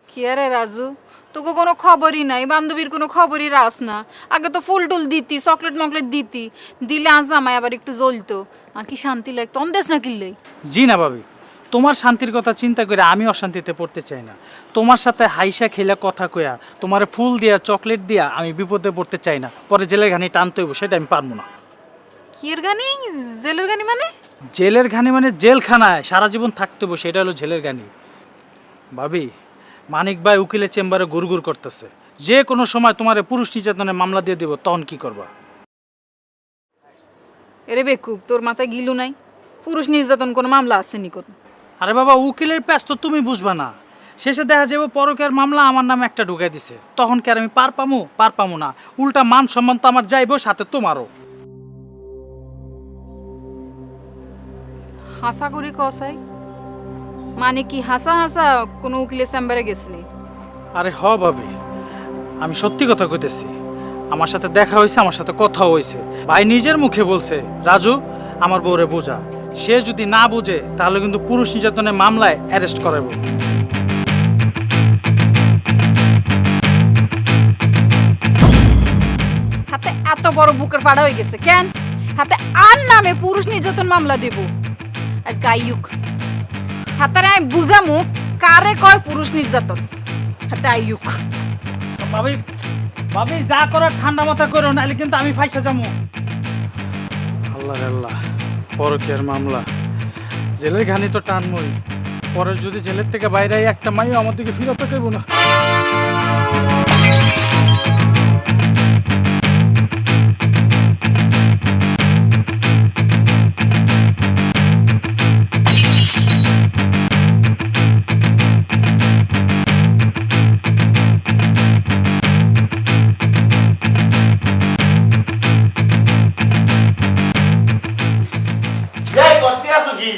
কি আরে রাজু, তোকে কোনো খবরই নাই, বান্ধবীর কোনো খবরই রাস না। আগে তো ফুল টুল দিতি, চকলেট মকলেট দিতি, দিলে আজ আমায় আবার একটু জ্বলতো, আর কি শান্তি লাগতো। অন্দেশ না কিনলেই। জি না ভাবি, তোমার শান্তির কথা চিন্তা করে আমি অশান্তিতে পড়তে চাই না। তোমার সাথে হাইসা খেলা কথা কয়া, তোমার ফুল দিয়া চকলেট দিয়া আমি বিপদে পড়তে চাই না। পরে জেলের ঘানি টানতে হইব, সেটা আমি পারবো না। কি এর গানি? জেলের গানি মানে? জেলের ঘানি মানে জেলখানায় সারা জীবন থাকতে হইব, সেটা হলো জেলের ঘানি। ভাবি, মানিক ভাই উকিলের চেম্বারে গুড়গুড় করতেছে, যে কোনো সময় তোমার পুরুষ নির্যাতনের মামলা দিয়ে দিব, তখন কি করবা? এরে বেকুব, তোর মাথায় গিলু নাই? পুরুষ নির্যাতন কোনো মামলা আসেনি কোন? আরে বাবা, উকিলের প্যাচ তো তুমি বুঝবা না। শেষে দেখা যাবে পরকের মামলা আমার নামে একটা ঢুকাই দিছে, তখন কি আর আমি পার পামু না? উল্টা মান সম্মান তো আমার যাইবো, সাথে তোমারও। হাসা করি কসাই মানে কি? হাসা হাসা কোনো উকিলের চেম্বারে গেছিনি? আরে হ ভাবি, আমি সত্যি কথা কইতেছি। আমার সাথে দেখা হয়েছে, আমার সাথে কথা হয়েছে। ভাই নিজের মুখে বলছে, রাজু আমার বউরে বোঝা। সে যদি না বুঝে তাহলে কিন্তু পুরুষ নির্যাতনের মামলায় অ্যারেস্ট করাবো। হাতে এত বড় বুকের ফাড়া হয়ে গেছে কেন? হাতে আর নামে পুরুষ নির্যাতন মামলা দেব আজ গাইয়ুক। হাতারে আমি বুঝামু কারে কয় পুরুষ নির্যাতন। হাতে আইয়ুক। ভাবি ভাবি, যা করার ঠান্ডা মাথা করো, নাহলে কিন্তু আমি ফাইসা যাবো। আল্লাহ আল্লাহ, পরকের মামলা, জেলের ঘানি তো টানমই। পরে যদি জেলের থেকে বাইরে একটা মাইও আমার দিকে ফিরত কেবো না। এই করতে আসো কি?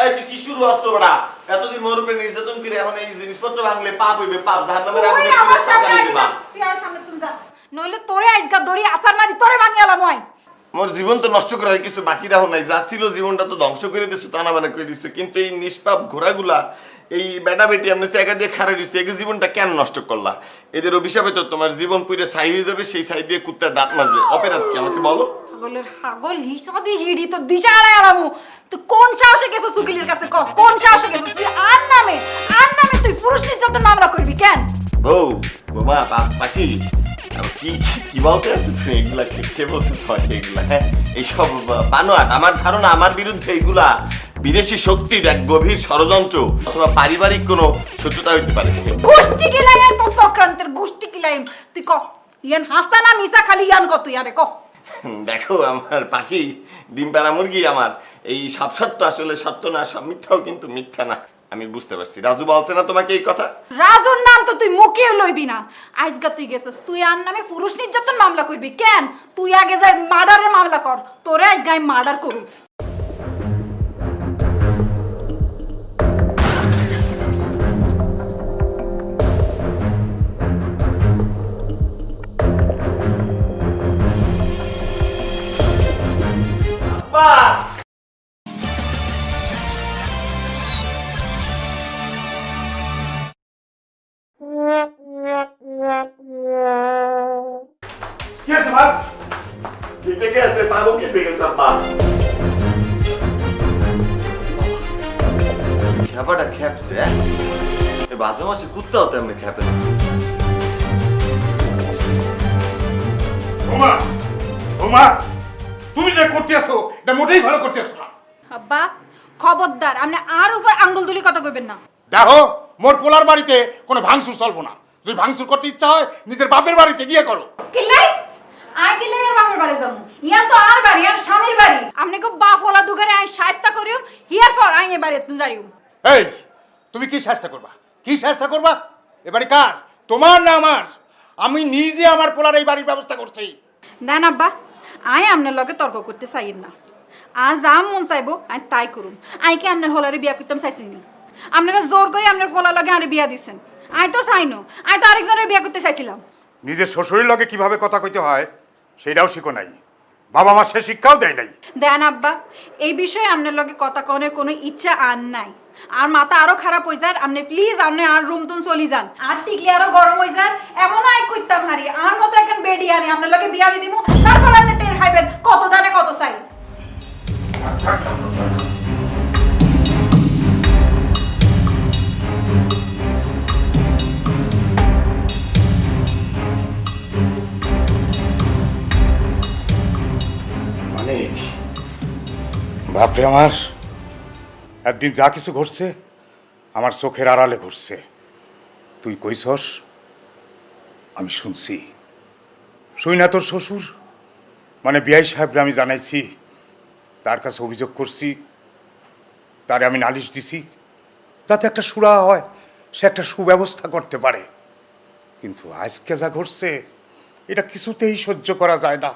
এই তুই কি শুরু আসছো বড়া? এতদিন মোর উপরে নির্যাতন করে এখন এই জিনিসপত্র ভাঙলে পাপ হইবে, পাপ। জাহান্নামের আগুনে তুই পুড়ে আমার সামনে সাকারি আইবি দিবা। না। তুই আমার সামনে তুই যা, নইলে তোরে আজকা দড়ি আসার মারি তোরে ভাঙিয়ালাম হয়। মোর জীবন তো নষ্ট করার কিছু বাকি রাখো নাই। যা ছিল জীবনটা তো ধ্বংস করে দিছো, টানা বানা করে দিছো। কিন্তু এই নিষ্পাপ ঘোড়াগুলা, এই বেটা বেটি এমনি জায়গা দিয়ে খাড়া দিচ্ছে, এই জীবনটা কেন নষ্ট করলা? এদের অভিশাপে তো তোমার জীবন পুরে ছাই হয়ে যাবে, সেই ছাই দিয়ে কুত্তার দাঁত মাজবে। অপরাধ কি আমাকে বলো? পাগলের হাগল হিসাদি হিড়ি তো দিশা আড়াই আলামু। তুই কোন সাহসে গেছিস উকিলের কাছে? ক কোন সাহসে গেছিস? তুই আর নামে তুই পুরুষ নির্যাতন মামলা করবি কেন? বউ, বোমা, পাখি, কি কি বলতে আছো তুমি? এগুলা কে বলছো তোমাকে এগুলা? হ্যাঁ, এইসব বানোয়াট। আমার ধারণা আমার বিরুদ্ধে এগুলা বিদেশি শক্তির এক গভীর ষড়যন্ত্র, অথবা পারিবারিক কোনো শত্রুতা হইতে পারে। গোষ্ঠী কিলাইম তো চক্রান্তের গোষ্ঠী কিলাইম। তুই ক ইয়ান হাসা না মিসা খালি ইয়ান কত ইয়ারে ক? দেখো আমার পাখি, ডিম পাড়া মুরগি আমার, এই সব সত্য আসলে সত্য না, সব মিথ্যাও কিন্তু মিথ্যা না। আমি বুঝতে পারছি। রাজু বলছে না তোমাকে এই কথা? রাজুর নাম তো তুই মুখে লইবি না। আজকা তুই গেছিস, তুই আর নামে পুরুষ নির্যাতন মামলা করবি কেন? তুই আগে যাই মার্ডারের মামলা কর, তোরে আজকে আমি মার্ডার করুন। কি আছে বাপ? কেঁপে গেছে, পাগল কেঁপে গেছে আব্বা। খেপাটা খেপছে, হ্যাঁ? এ বাজে মাসে কুত্তাও তেমনি খেপে না। ওমা, ওমা, তুমি যে করতে আসো মোটেই ভালো করতেছ না। আব্বা খবরদার আপনি আর উপর আঙ্গুল তুলি কথা কইবেন না। দেখো মোর পোলার বাড়িতে কোনো ভাঙচুর চলবো না। যদি ভাঙচুর করতে ইচ্ছা হয় নিজের বাপের বাড়িতে গিয়ে করো। কিল্লাই আই কিল্লাই আর বাপের বাড়ি যাবো ইয়া তো আর বাড়ি আর স্বামীর বাড়ি আপনি কো বাপ হলা দুঘরে আই শাস্তা করিও হিয়ার পর আই এ বাড়ি তুই যারিও। এই তুমি কি শাস্তা করবা? কি শাস্তা করবা? এবারে কার, তোমার না আমার? আমি নিজে আমার পোলার এই বাড়ির ব্যবস্থা করছি। দেন আব্বা আই আপনার লগে তর্ক করতে চাইেন না। আজ যা মন চাইবো আই তাই করুন। আই কি আপনার হলারে বিয়া করতাম চাইছিনি? আপনারা জোর করে আপনার ফলার লগে আরে বিয়া দিচ্ছেন। আই তো চাইনো, আই তো আরেকজনের বিয়া করতে চাইছিলাম। নিজের শ্বশুরের লগে কিভাবে কথা কইতে হয় সেটাও শিখো নাই, বাবা মা সে শিক্ষাও দেয় নাই। দেন আব্বা এই বিষয়ে আপনার লগে কথা কনের কোনো ইচ্ছা আর নাই। আর মাথা আরো খারাপ হয়ে যায়, আপনি প্লিজ আপনি আর রুম তুন চলি যান। আর টিকলে আরো গরম হয়ে যায় এমন আই কইতাম হারি আর মতো এখন বেডি আনি আপনার লগে বিয়া দিয়ে দিমু। তারপর আপনি টের খাইবেন কত দানে কত চাই। মানিক, বাপরে আমার, একদিন যা কিছু ঘটছে আমার চোখের আড়ালে ঘটছে। তুই কইছস, আমি শুনছি। শুই না তোর শ্বশুর মানে বিআই সাহেবরে আমি জানাইছি, তার কাছে অভিযোগ করছি, তারে আমি নালিশ দিছি যাতে একটা সুরা হয়, সে একটা সুব্যবস্থা করতে পারে। কিন্তু আজকে যা ঘটছে এটা কিছুতেই সহ্য করা যায় না।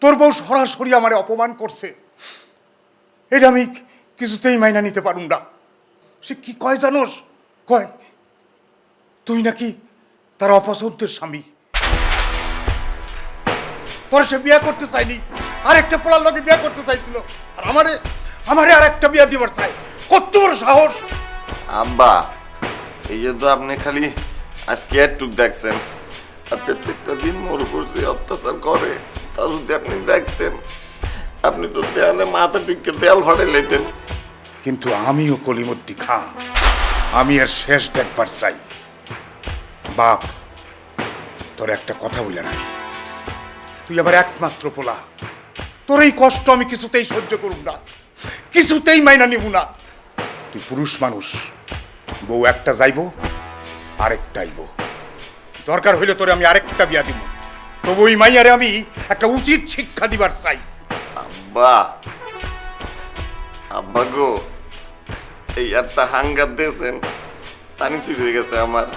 তোর বউ সরাসরি আমারে অপমান করছে, এটা আমি কিছুতেই মাইনা নিতে পারুম না। সে কি কয় জানোস? কয় তুই নাকি তার অপছন্দের স্বামী, পরে সে বিয়ে করতে চাইনি, আরেকটা পোলার লগে বিয়ে করতে চাইছিল, আর আমারে আরেকটা বিয়ে দিবার চাই। কত বড় সাহস! আব্বা এই যে তো আপনি খালি আজকে একটুক দেখছেন, আর প্রত্যেকটা দিন মোর উপর যে অত্যাচার করে তা যদি আপনি দেখতেন, আপনি তো দেয়ালে মাথা টিকে দেয়াল ফাটে লাইতেন। কিন্তু আমিও কলিমদ্দি খাঁ, আমি আর শেষ দেখবার চাই। বাপ, তোর একটা কথা বলে রাখি, তুই আমার একমাত্র পোলা, তোর এই কষ্ট আমি কিছুতেই সহ্য করব না, কিছুতেই মাইনা নিব না। তুই পুরুষ মানুষ, বউ একটা যাইব আরেকটা আইব, দরকার হইলে তোরে আমি আরেকটা বিয়া দিব, তবু ওই মাইয়ারে আমি একটা উচিত শিক্ষা দিবার চাই। আব্বা, আব্বা গো, এই একটা হাঙ্গার দিয়েছেন, পানি ছুটে গেছে আমার।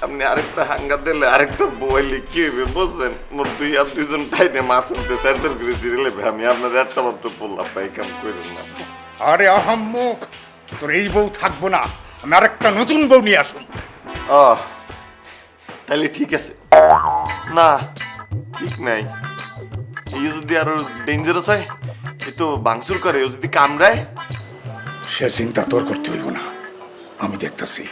আপনি আরেকটা হাঙ্গার দিলে আরেকটা বইলে কি হইবে বুঝছেন? মোর দুই আর দুইজন টাইনে মাছ আনতে চার করে ছিঁড়ে লেবে, আমি আপনার একটা মাত্র পড়লাম, ভাই কাম করেন না। আরে আহাম্মক, তোর এই বউ থাকবো না, আমি আরেকটা নতুন বউ নিয়ে আসুন। ও তাহলে ঠিক আছে। না ঠিক নাই, এই যদি আরো ডেঞ্জারাস হয়, এ তো ভাঙচুর করে, ও যদি কামড়ায়। সে চিন্তা তোর করতে হইব না, আমি দেখতেছি।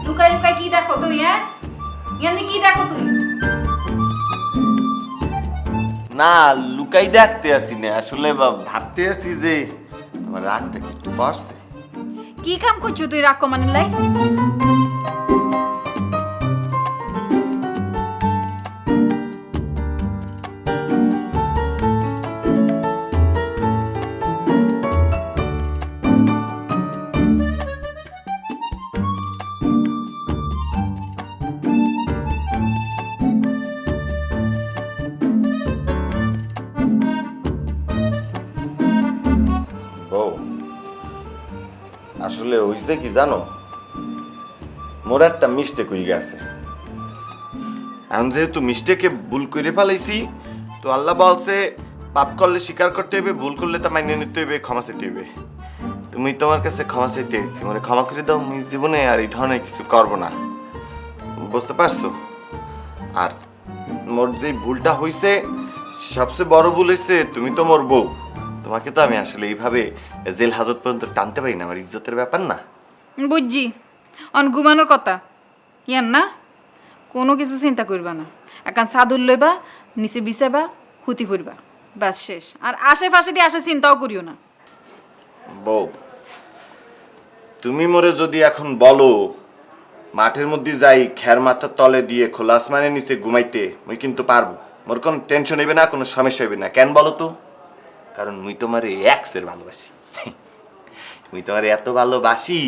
লুকাই লুকাই কি দেখো তুই? হ্যাঁ ইয়ানি কি দেখো তুই? না লুকাই দেখতে আসি না, আসলে ভাবতে আসি যে তোমার রাগটা কি একটু বাড়ছে। কি কাম করছো তুই রাগ কমানোর লাই? বউ আসলে হইছে কি জানো, মোর একটা মিস্টেক হয়ে গেছে। এখন যেহেতু মিস্টেকে ভুল করে ফেলাইছি, তো আল্লাহ বলছে পাপ করলে স্বীকার করতে হবে, ভুল করলে তা মানিয়ে নিতে হবে, ক্ষমা চাইতে হবে। তুমি তোমার কাছে ক্ষমা চাইতে এসেছি, মানে ক্ষমা করে দাও, আমি জীবনে আর এই ধরনের কিছু করবো না, বুঝতে পারছো? আর মোর যে ভুলটা হইছে, সবচেয়ে বড় ভুল হইছে তুমি তো মোর বউ। তোমাকে তো আমি আসলে এইভাবে জেল হাজত পর্যন্ত টানতে পারি না, আমার ইজ্জতের ব্যাপার না। বুঝছি, অন ঘুমানোর কথা ইয়ান না, কোনো কিছু চিন্তা করবা না। একান সাদুল লইবা, নিচে বিছাবা, হুতি ফুরবা, বাস শেষ। আর আশেপাশে দিয়ে আসে চিন্তাও করিও না। বউ, তুমি মোরে যদি এখন বলো মাঠের মধ্যে যাই খের মাথার তলে দিয়ে খোলা আসমানের নিচে ঘুমাইতে, মুই কিন্তু পারবো। মোর কোনো টেনশন হইবে না, কোনো সমস্যা হইবে না। কেন বলো তো? কারণ মুই তোমারে এক্সের ভালোবাসি। মুই তোমারে এত ভালোবাসি,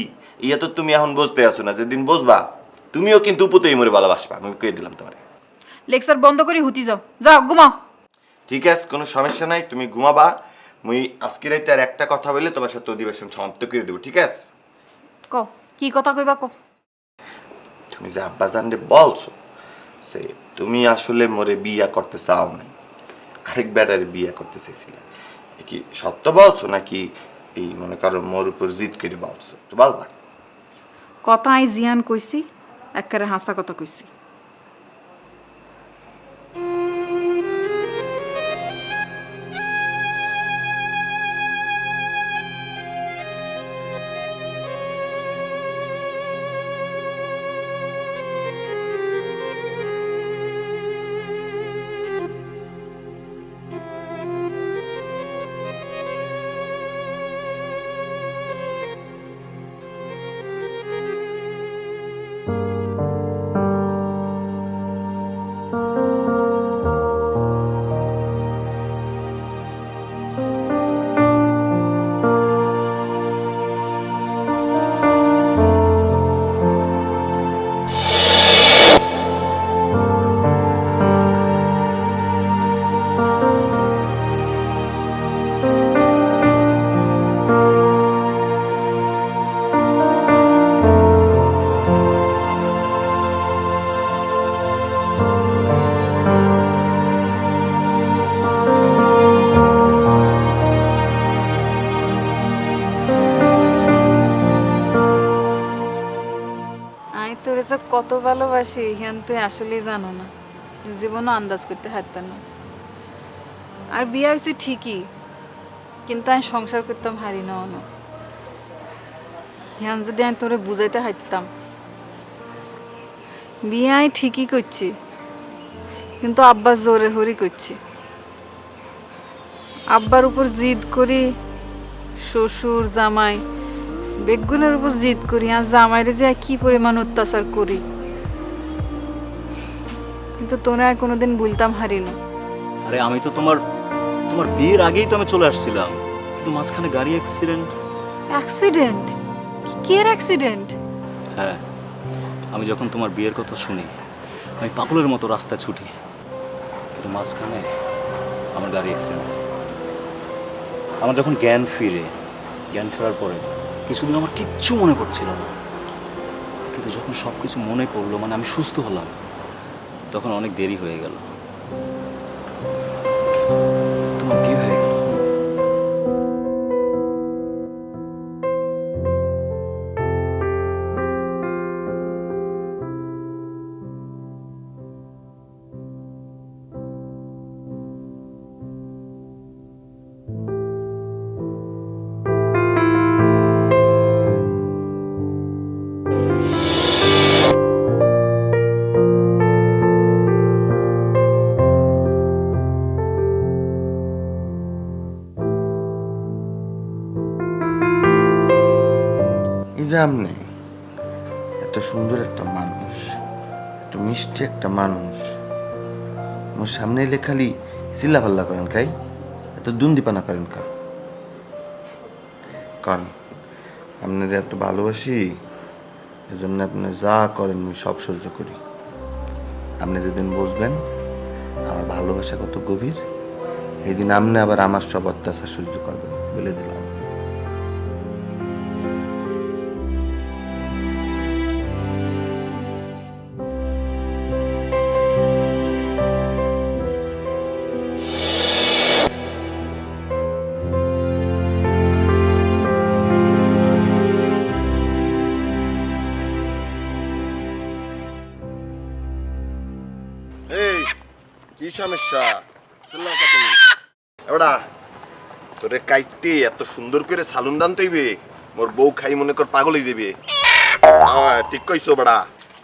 ইয়া তো তুমি এখন বুঝতে আছো না। যেদিন বুঝবা তুমিও কিন্তু উপতেই মোরে ভালোবাসবা, আমি কয়ে দিলাম তোমারে। লেকচার বন্ধ করে হুতি যাও, যাও ঘুমাও। ঠিক আছে, কোনো সমস্যা নাই, তুমি ঘুমাবা। মুই আজকে রাইতে আর একটা কথা বলে তোমার সাথে অধিবেশন সমাপ্ত করে দেবো, ঠিক আছে? ক কি কথা কইবা ক। তুমি যে আব্বাজানরে বলছো সে তুমি আসলে মোরে বিয়া করতে চাও নাই, আরেক বেটারে বিয়া করতে চাইছিলে, কি সত্য বলছো নাকি এই মনে করো মোর উপর জিদ করে বলছো? তো বলবা। কথা আই জিয়ান কইছি, একেবারে হাসা কথা কইছি। তোরে যে কত ভালোবাসি হিয়ান তুই আসলেই জানো না, জীবনও আন্দাজ করতে হারতাম না। আর বিয়ে হয়েছে ঠিকই, কিন্তু আমি সংসার করতাম হারি না অন। হিয়ান যদি আমি তোরে বুঝাইতে হারতাম বিয়ে আমি ঠিকই করছি, কিন্তু আব্বা জোরে হরি করছি। আব্বার উপর জিদ করি, শ্বশুর জামাই বেগুনের উপর জিদ করি, আর জামাইরে যে কি পরিমাণ অত্যাচার করি, কিন্তু তোরা কোনোদিন বলতাম হারি না। আরে আমি তো তোমার বিয়ের আগেই তো আমি চলে আসছিলাম, কিন্তু মাঝখানে গাড়ি অ্যাক্সিডেন্ট। অ্যাক্সিডেন্ট? কের অ্যাক্সিডেন্ট? হ্যাঁ, আমি যখন তোমার বিয়ের কথা শুনি আমি পাগলের মতো রাস্তা ছুটি, কিন্তু মাঝখানে আমার গাড়ি অ্যাক্সিডেন্ট। আমার যখন জ্ঞান ফেরার পরে কিছুদিন আমার কিচ্ছু মনে পড়ছিল না, কিন্তু যখন সব কিছু মনে পড়লো, মানে আমি সুস্থ হলাম, তখন অনেক দেরি হয়ে গেল। তোমার বিয়ে হয়ে গেল। এই যে আপনি এত সুন্দর একটা মানুষ, এত মিষ্টি একটা মানুষ, আমার সামনে এলে খালি চিল্লাপাল্লা করেন কাই, এত দুন্দিপানা করেন কারণ আপনি যে এত ভালোবাসি, এজন্য আপনি যা করেন আমি সব সহ্য করি। আপনি যেদিন বুঝবেন আমার ভালোবাসা কত গভীর, এই দিন আপনি আবার আমার সব অত্যাচার সহ্য করবেন, বলে দিলাম। কি সমস্যা চিল্লাও কা তুমি এবড়া তোরে কাইটে এত সুন্দর করে সালুন দান তৈবে মোর বউ খাই মনে কর পাগল হয়ে যাবে ঠিক কইছো বড়া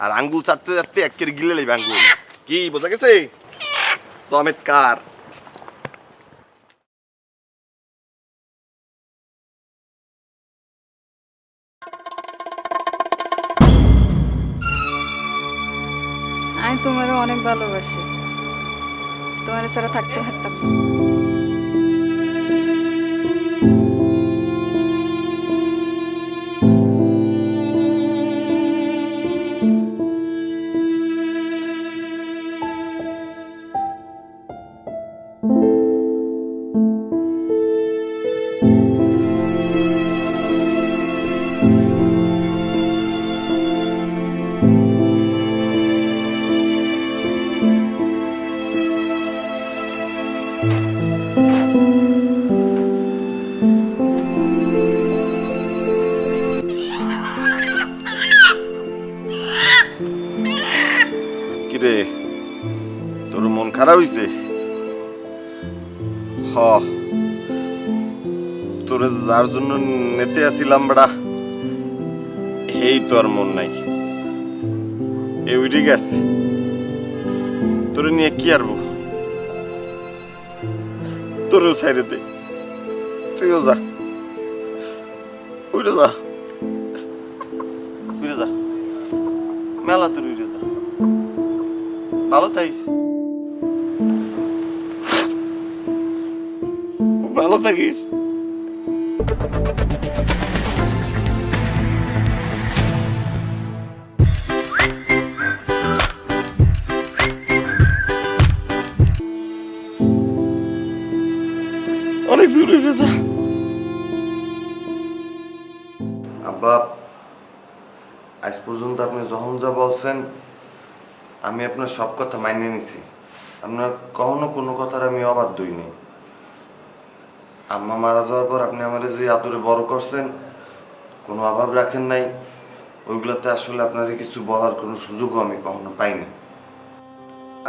আর আঙ্গুল চাটতে চাটতে একের গিলে লইবে আঙ্গুল কি বোঝা গেছে চমৎকার আমি তোমারও অনেক ভালোবাসি তোমার ছাড়া থাকতে পারতাম না। কিরে তোর মন খারাপ হইছে হ তোর যার জন্য নেতে আসিলাম বড়া এই তোর মন নাই এই উঠে গেছে তোর নিয়ে কি আরবো তোরও ছাইরে দে তুইও যা উঠে যা উঠে যা মেলা তোর উঠে যা ভালো থাকিস ভালো থাকিস অনেক দূরে যা আব্বা আজ পর্যন্ত আপনি যখন যা বলছেন আমি আপনার সব কথা মানিয়ে নিছি আপনার কখনো কোনো কথার আমি অবাধ্যই নেই আম্মা মারা যাওয়ার পর আপনি আমার যে আদরে বড় করছেন কোনো অভাব রাখেন নাই ওইগুলোতে আসলে আপনার কিছু বলার কোনো সুযোগও আমি কখনো পাইনি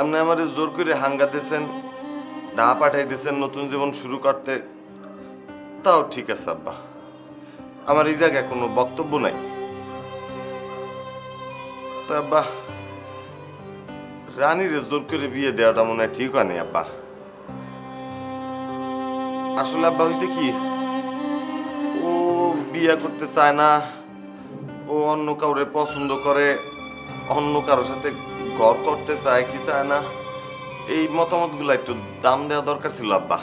আপনি আমার জোর করে হাঙ্গা দিয়েছেন ডা পাঠাই দিয়েছেন নতুন জীবন শুরু করতে তাও ঠিক আছে আব্বা আমার এই জায়গায় কোনো বক্তব্য নাই তো আব্বা রানীর জোর করে বিয়ে দেওয়াটা মনে হয় ঠিক হয় আব্বা আসলে আব্বা হয়েছে কি ও বিয়ে করতে চায় না ও অন্য কাউরে পছন্দ করে অন্য কারোর সাথে ঘর করতে চায় কি চায় না এই মতামত গুলা একটু দাম দেওয়া দরকার ছিল আব্বা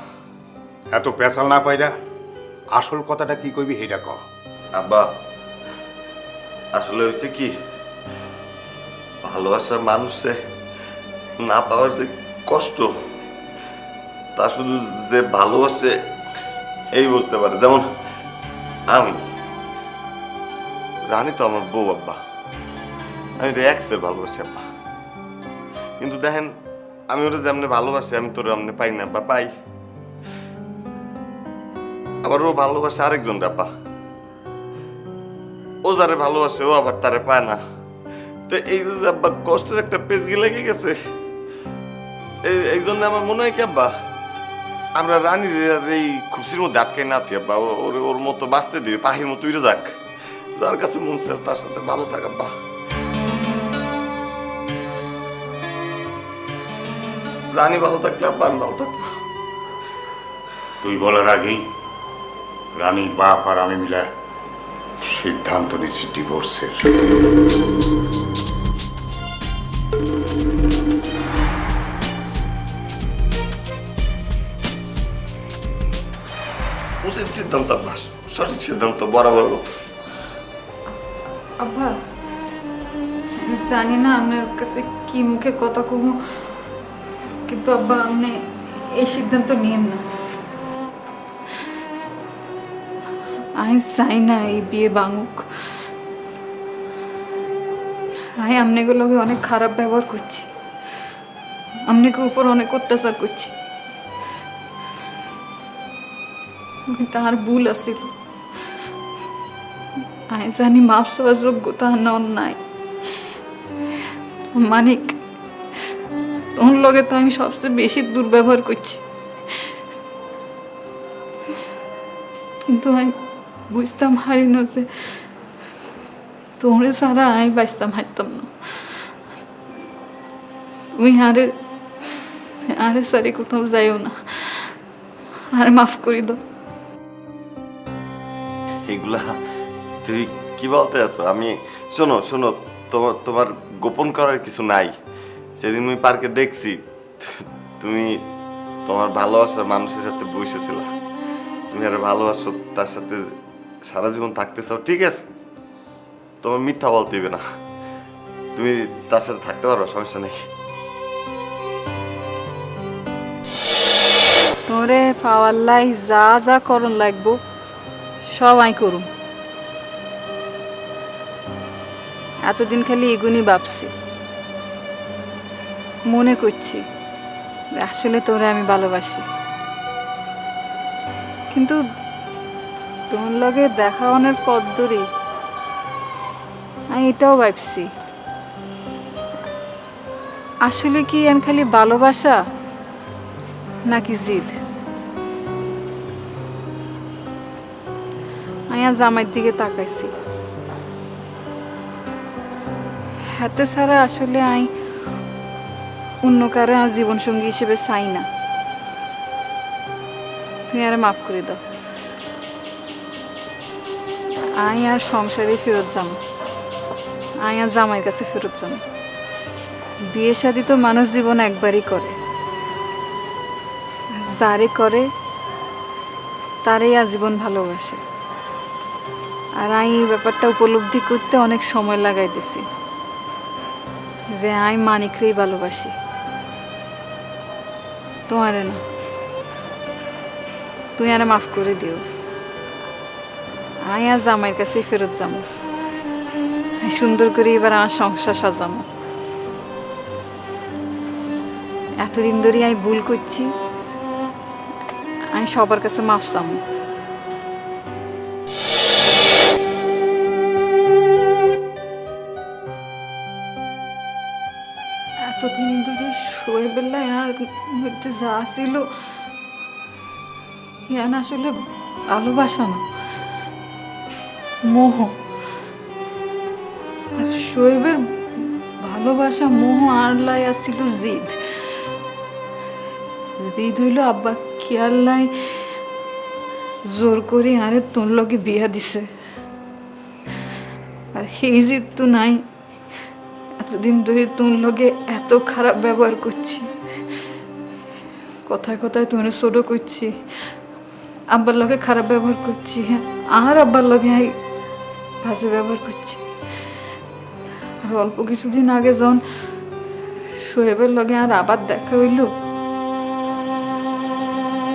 এত পেঁচাল না পাইরা আসল কথাটা কি কইবি সেটা ক আব্বা আসলে হয়েছে কি ভালোবাসার মানুষে না পাওয়ার যে কষ্ট তা শুধু যে ভালোবাসে এই বুঝতে পারে যেমন আমি রানী তো আমার বউ আব্বা আমি রিয়াক্সের ভালোবাসি আব্বা কিন্তু দেখেন আমি ওরা যেমনি ভালোবাসি আমি তোর এমনি পাই না আব্বা পাই আবার ও ভালোবাসে আরেকজন আব্বা ও যারে ভালোবাসে ও আবার তারে পায় না তো এই যে আব্বা কষ্টের একটা পেজগি লেগে গেছে এই জন্য আমার মনে হয় কি আব্বা আমরা রানীর এই খুশির মধ্যে আটকাই না তুই আব্বা ওর মতো বাঁচতে দিবি পাখির মতো উড়ে যাক যার কাছে মন চায় তার সাথে ভালো থাক আব্বা রানী ভালো থাকলে আব্বা আমি ভালো থাকবো তুই বলার আগেই রানীর বাপ আর আমি মিলে সিদ্ধান্ত নিচ্ছি ডিভোর্সের উচিত সিদ্ধান্ত আব্বা সঠিক সিদ্ধান্ত বরাবর আব্বা জানি না আপনার কাছে কি মুখে কথা কমু কিন্তু আব্বা আপনি এই সিদ্ধান্ত নিয়েন না আমি চাই না এই বিয়ে ভাঙুক আমি আপনাগুলোকে অনেক খারাপ ব্যবহার করছি আপনাকে উপর অনেক অত্যাচার করছি তার ভুল আছিল আমি জানি মাপ চাওয়ার যোগ্যতা নন নাই মানিক তোর লগে তো আমি সবচেয়ে বেশি দুর্ব্যবহার করছি, কিন্তু আমি বুঝতাম হারি না যে তোরে ছাড়া আমি বাঁচতাম হারতাম না। তুমি আরে আরে সারি কোথাও যাইও না, আর মাফ করে দাও। এগুলা তুই কি বলতে আছো? আমি শোনো শোনো, তোমার তোমার গোপন করার কিছু নাই। সেদিন আমি পার্কে দেখছি তুমি তোমার ভালোবাসার মানুষের সাথে বসেছিল, তুমি আর ভালোবাসো, তার সাথে সারা জীবন থাকতে চাও, ঠিক আছে, তোমার মিথ্যা বলতে হবে না, তুমি তার সাথে থাকতে পারো, সমস্যা নেই। তোরে পাওয়ার লাই যা যা করণ লাগবো সব আই করুম। এতদিন খালি এগুনি ভাবছি, মনে করছি আসলে তোরে আমি ভালোবাসি, কিন্তু তোর লগে দেখা অনেক পথ ধরে আমি এটাও ভাবছি আসলে কি এন খালি ভালোবাসা নাকি জিদ। আমি আজ জামাইয়ের দিকে তাকাইছি, হাতে ছাড়া আসলে আমি অন্য কারো আমার জীবনসঙ্গী হিসেবে চাই না। তুমি আর মাফ করে দাও, আমি আর সংসারে ফেরত যাম, আমি আর জামাইয়ের কাছে ফেরত যাম। বিয়ে শাদী তো মানুষ জীবন একবারই করে, যারে করে তারই আজীবন ভালোবাসে। আর আমি এই ব্যাপারটা উপলব্ধি করতে অনেক সময় লাগাই দিছি যে আমি মানিকরেই ভালোবাসি, তোমারে না। তুই আরে মাফ করে দিও, আমি আজ জামাইয়ের কাছে ফেরত যাবো, সুন্দর করে এবার আমার সংসার সাজাবো। এতদিন ধরে আমি ভুল করছি, আমি সবার কাছে মাফ চাবো। এতদিন ধরে শোয়ে বেলায় মধ্যে যা ছিল ইয়ান আসলে ভালোবাসা না, মোহ। আর শোয়েবের ভালোবাসা মোহ আর লাই আসছিল জিদ। জিদ হইল আব্বা খেয়াল নাই জোর করে আরে তোর লগে বিয়া দিছে, আর এই জিদ তো নাই। এতদিন ধরে তোর লগে এত খারাপ ব্যবহার করছি, কথায় কথায় তোর ছোট করছি, আব্বার লগে খারাপ ব্যবহার করছি, আর আব্বার লগে বাজে ব্যবহার করছি। আর অল্প কিছুদিন আগে যখন শোয়েবের লগে আর আবার দেখা হইল,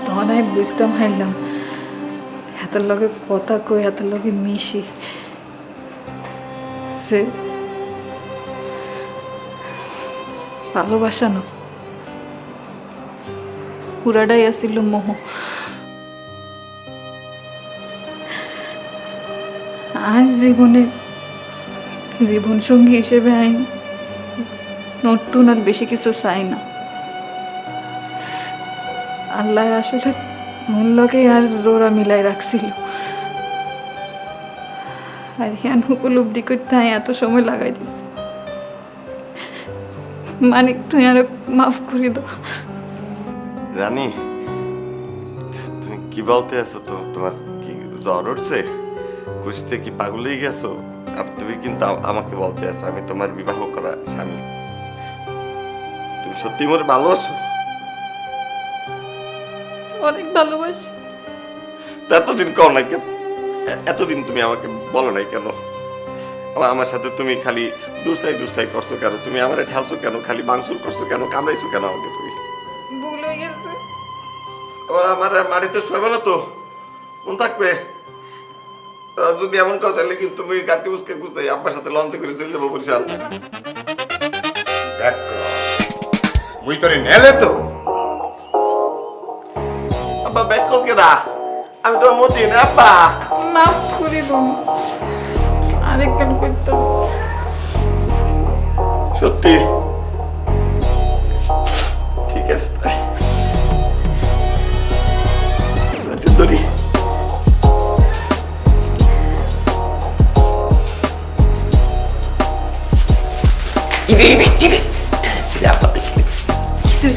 তখন আমি বুঝতাম হারলাম হাতের লগে কথা কই, হাতের লগে মিশি, সে ভালোবাসা না, পুরাটাই আসছিল মোহ। আর জীবনে জীবনসঙ্গী হিসেবে আমি নতুন আর বেশি কিছু চাই না। আল্লাহ আসলে মন লগে আর জোড়া মিলাই রাখছিল, আর হিয়ান উপলব্ধি করতে আমি এত সময় লাগাই দিছি। মানে তুই আর মাফ করে দাও। রানী, তুমি কি বলতে আছো? তো তোমার কি জ্বর উঠছে? খুশিতে কি পাগল হয়ে গেছো? তুমি কিন্তু আমাকে বলতে আছো আমি তোমার বিবাহ করা স্বামী। তুমি সত্যি মোরে ভালোবাসো? অনেক ভালোবাসি। তো এতদিন কও নাই কেন? এতদিন তুমি আমাকে বলো নাই কেন? আমার সাথে তুমি খালি দুসাই করছো কেন? তুমি আমারে ঠেলছো কেন? খালি বাংসুর করছো কেন? কামড়াইছো কেন আমাকে তুমি? ভুল হয়ে গেছে। আবার আমার মাটিতে শোবে না তো, মন থাকবে? যদি এমন কথা তাহলে কিন্তু তুমি গাড়ি বুঝকে বুঝতে আব্বার সাথে লঞ্চে করে চলে যাবো বরিশাল। মুই তোরে নেলে তো আব্বা ব্যাক কল কেডা? আমি তোমার মতিন আব্বা। মাফ করে দাও, আরেকবার করতাম। সত্যি ইরে ইরে ইরে ইরে, আপাতত। কিছু